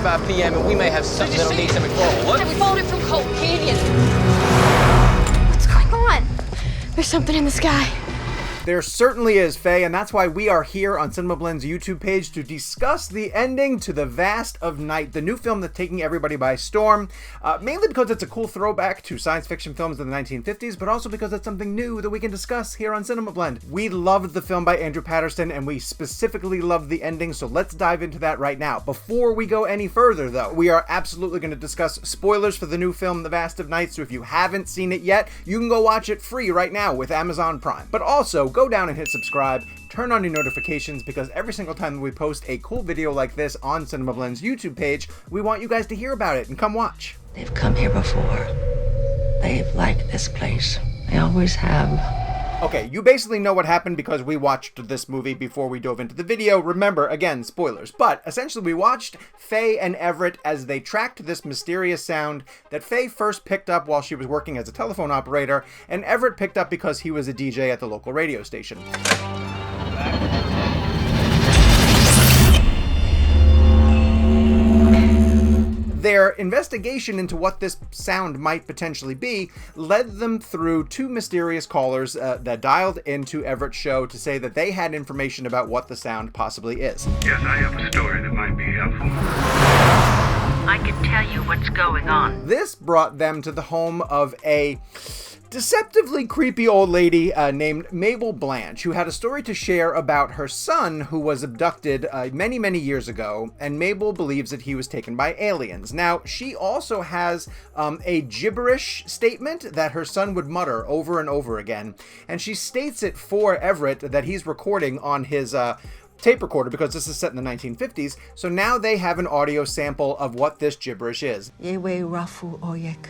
3:45 p.m. and we may have something that'll need some control. What? We followed it from Colt Canyon. What's going on? There's something in the sky. There certainly is, Faye, and that's why we are here on CinemaBlend's YouTube page to discuss the ending to The Vast of Night, the new film that's taking everybody by storm, mainly because it's a cool throwback to science fiction films in the 1950s, but also because it's something new that we can discuss here on CinemaBlend. We loved the film by Andrew Patterson, and we specifically loved the ending, so let's dive into that right now. Before we go any further, though, we are absolutely going to discuss spoilers for the new film, The Vast of Night, so if you haven't seen it yet, you can go watch it free right now with Amazon Prime. But also, go down and hit subscribe, turn on your notifications, because every single time that we post a cool video like this on CinemaBlend's YouTube page, we want you guys to hear about it and come watch. They've come here before. They've liked this place. They always have. Okay, you basically know what happened because we watched this movie before we dove into the video. Remember, again, spoilers. But essentially, we watched Faye and Everett as they tracked this mysterious sound that Faye first picked up while she was working as a telephone operator, and Everett picked up because he was a DJ at the local radio station. Their investigation into what this sound might potentially be led them through two mysterious callers that dialed into Everett's show to say that they had information about what the sound possibly is. Yes, I have a story that might be helpful. I can tell you what's going on. This brought them to the home of a deceptively creepy old lady named Mabel Blanche, who had a story to share about her son who was abducted many years ago, and Mabel believes that he was taken by aliens. Now, she also has a gibberish statement that her son would mutter over and over again, and she states it for Everett that he's recording on his tape recorder, because this is set in the 1950s, so now they have an audio sample of what this gibberish is. Yewe rafu oyek.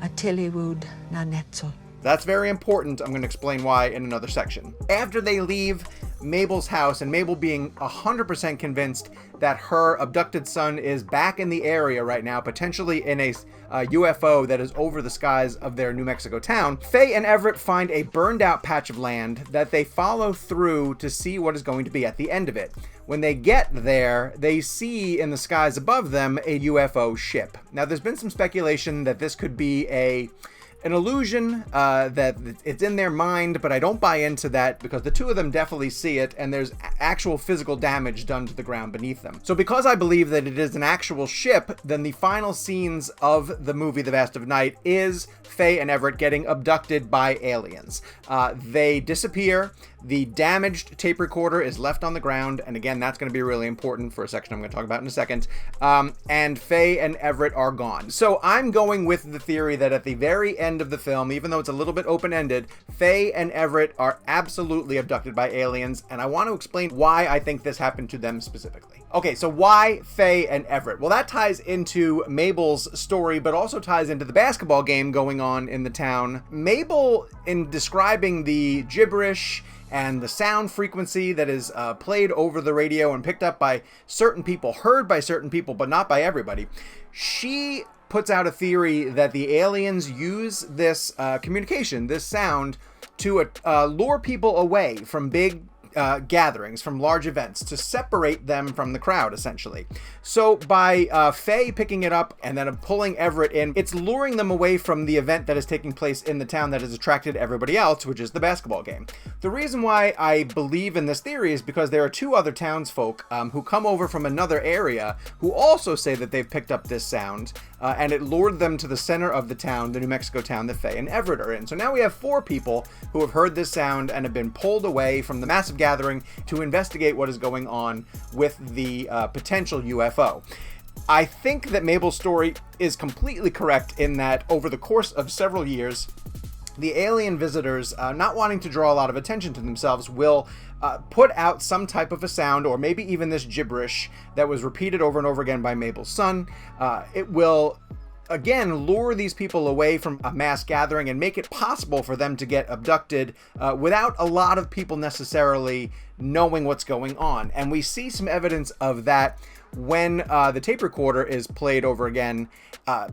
Atelewud nanetzel. That's very important. I'm going to explain why in another section. After they leave Mabel's house, and Mabel being 100% convinced that her abducted son is back in the area right now, potentially in a UFO that is over the skies of their New Mexico town, Faye and Everett find a burned out patch of land that they follow through to see what is going to be at the end of it. When they get there, they see in the skies above them a UFO ship. Now, there's been some speculation that this could be an illusion, that it's in their mind, but I don't buy into that because the two of them definitely see it, and there's actual physical damage done to the ground beneath them. So because I believe that it is an actual ship, then the final scenes of the movie The Vast of Night is Faye and Everett getting abducted by aliens. They disappear. The damaged tape recorder is left on the ground, and again, that's going to be really important for a section I'm going to talk about in a second. And Faye and Everett are gone. So I'm going with the theory that at the very end of the film, even though it's a little bit open-ended, Faye and Everett are absolutely abducted by aliens, and I want to explain why I think this happened to them specifically. Okay, so why Faye and Everett? Well, that ties into Mabel's story, but also ties into the basketball game going on in the town. Mabel, in describing the gibberish and the sound frequency that is played over the radio and picked up by certain people, heard by certain people, but not by everybody, she puts out a theory that the aliens use this communication, this sound, to lure people away from big gatherings, from large events, to separate them from the crowd, essentially. So by Faye picking it up and then pulling Everett in, it's luring them away from the event that is taking place in the town that has attracted everybody else, which is the basketball game. The reason why I believe in this theory is because there are two other townsfolk who come over from another area who also say that they've picked up this sound, and it lured them to the center of the town, the New Mexico town that Faye and Everett are in. So now we have four people who have heard this sound and have been pulled away from the massive gathering to investigate what is going on with the potential UFO. I think that Mabel's story is completely correct in that over the course of several years, the alien visitors, not wanting to draw a lot of attention to themselves, will put out some type of a sound, or maybe even this gibberish that was repeated over and over again by Mabel's son. It will again lure these people away from a mass gathering and make it possible for them to get abducted without a lot of people necessarily knowing what's going on. And we see some evidence of that when the tape recorder is played over again,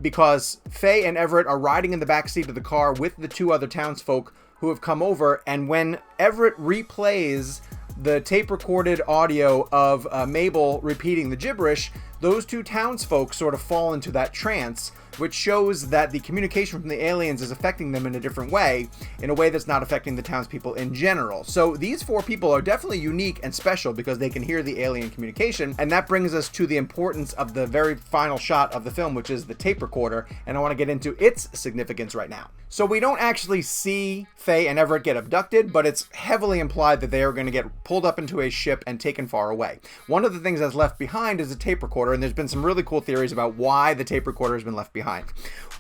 because Faye and Everett are riding in the backseat of the car with the two other townsfolk who have come over, and when Everett replays the tape recorded audio of Mabel repeating the gibberish, those two townsfolk sort of fall into that trance, which shows that the communication from the aliens is affecting them in a different way, in a way that's not affecting the townspeople in general. So these four people are definitely unique and special because they can hear the alien communication, and that brings us to the importance of the very final shot of the film, which is the tape recorder, and I want to get into its significance right now. So we don't actually see Faye and Everett get abducted, but it's heavily implied that they are going to get pulled up into a ship and taken far away. One of the things that's left behind is a tape recorder, and there's been some really cool theories about why the tape recorder has been left behind.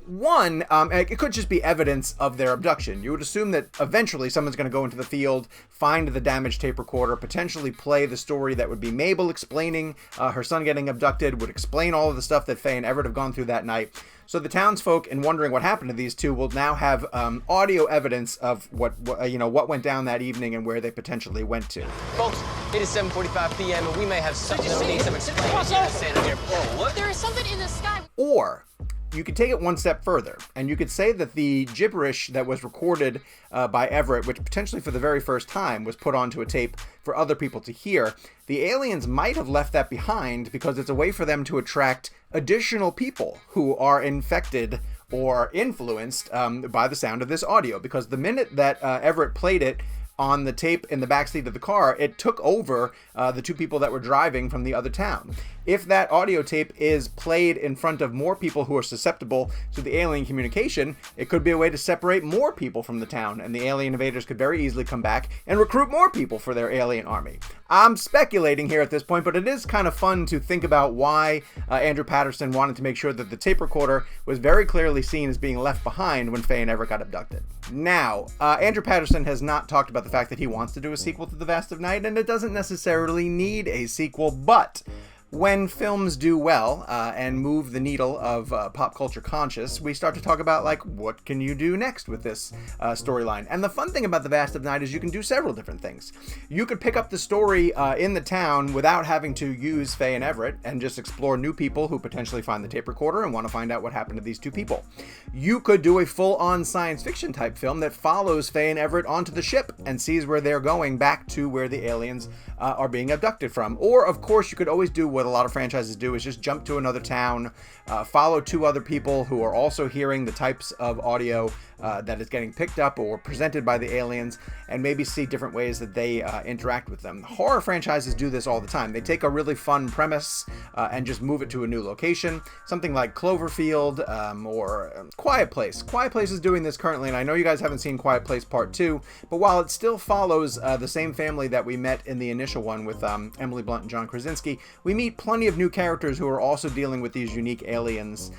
One, it could just be evidence of their abduction. You would assume that eventually someone's going to go into the field, find the damaged tape recorder, potentially play the story that would be Mabel explaining her son getting abducted, would explain all of the stuff that Faye and Everett have gone through that night. So the townsfolk, in wondering what happened to these two, will now have audio evidence of what went down that evening and where they potentially went to. Folks, it is 7:45 p.m. and we may have something that needs some explaining here. Oh, what? There is something in the sky. Or you could take it one step further, and you could say that the gibberish that was recorded by Everett, which potentially for the very first time was put onto a tape for other people to hear, the aliens might have left that behind because it's a way for them to attract additional people who are infected or influenced by the sound of this audio. Because the minute that Everett played it on the tape in the backseat of the car, it took over the two people that were driving from the other town. If that audio tape is played in front of more people who are susceptible to the alien communication, it could be a way to separate more people from the town, and the alien invaders could very easily come back and recruit more people for their alien army. I'm speculating here at this point, but it is kind of fun to think about why Andrew Patterson wanted to make sure that the tape recorder was very clearly seen as being left behind when Faye and Everett got abducted. Now, Andrew Patterson has not talked about the fact that he wants to do a sequel to The Vast of Night, and it doesn't necessarily need a sequel, but when films do well and move the needle of pop culture conscious, we start to talk about, like, what can you do next with this storyline? And the fun thing about The Vast of Night is you can do several different things. You could pick up the story in the town without having to use Faye and Everett and just explore new people who potentially find the tape recorder and want to find out what happened to these two people. You could do a full-on science fiction type film that follows Faye and Everett onto the ship and sees where they're going back to where the aliens are being abducted from. Or, of course, you could always do what a lot of franchises do, is just jump to another town, follow two other people who are also hearing the types of audio that is getting picked up or presented by the aliens, and maybe see different ways that they interact with them. Horror franchises do this all the time. They take a really fun premise and just move it to a new location. Something like Cloverfield or Quiet Place. Quiet Place is doing this currently, and I know you guys haven't seen Quiet Place Part 2, but while it still follows the same family that we met in the initial one with Emily Blunt and John Krasinski, we meet plenty of new characters who are also dealing with these unique aliens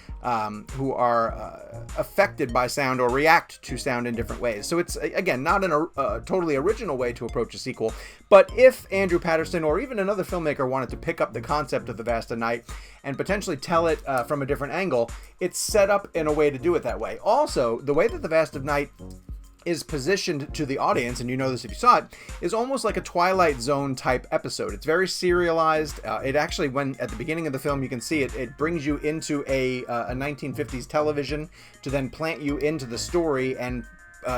who are affected by sound or react to sound in different ways. So it's, again, not a totally original way to approach a sequel, but if Andrew Patterson or even another filmmaker wanted to pick up the concept of The Vast of Night and potentially tell it from a different angle, it's set up in a way to do it that way. Also, the way that The Vast of Night is positioned to the audience, and you know this if you saw it, is almost like a Twilight Zone type episode. It's very serialized. It actually, when at the beginning of the film you can see it, it brings you into a 1950s television to then plant you into the story and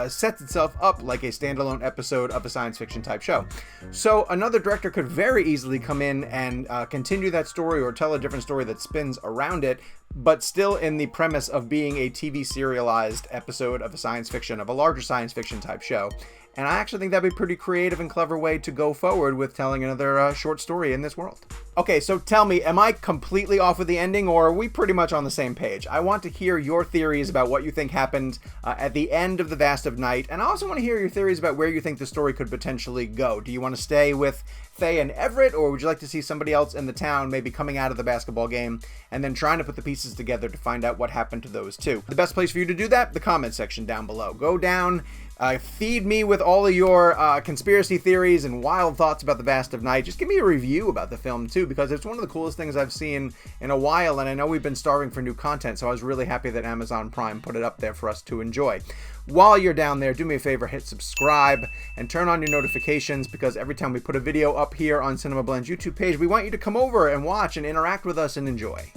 sets itself up like a standalone episode of a science fiction type show. So another director could very easily come in and continue that story or tell a different story that spins around it, but still in the premise of being a TV serialized episode of a larger science fiction type show. And I actually think that'd be a pretty creative and clever way to go forward with telling another short story in this world. Okay, so tell me, am I completely off with the ending, or are we pretty much on the same page? I want to hear your theories about what you think happened at the end of The Vast of Night, and I also want to hear your theories about where you think the story could potentially go. Do you want to stay with Faye and Everett, or would you like to see somebody else in the town maybe coming out of the basketball game and then trying to put the pieces together to find out what happened to those two? The best place for you to do that? The comment section down below. Go down, feed me with all of your conspiracy theories and wild thoughts about The Vast of Night. Just give me a review about the film too, because it's one of the coolest things I've seen in a while, and I know we've been starving for new content, so I was really happy that Amazon Prime put it up there for us to enjoy. While you're down there, do me a favor, hit subscribe and turn on your notifications, because every time we put a video up here on CinemaBlend's YouTube page, we want you to come over and watch and interact with us and enjoy.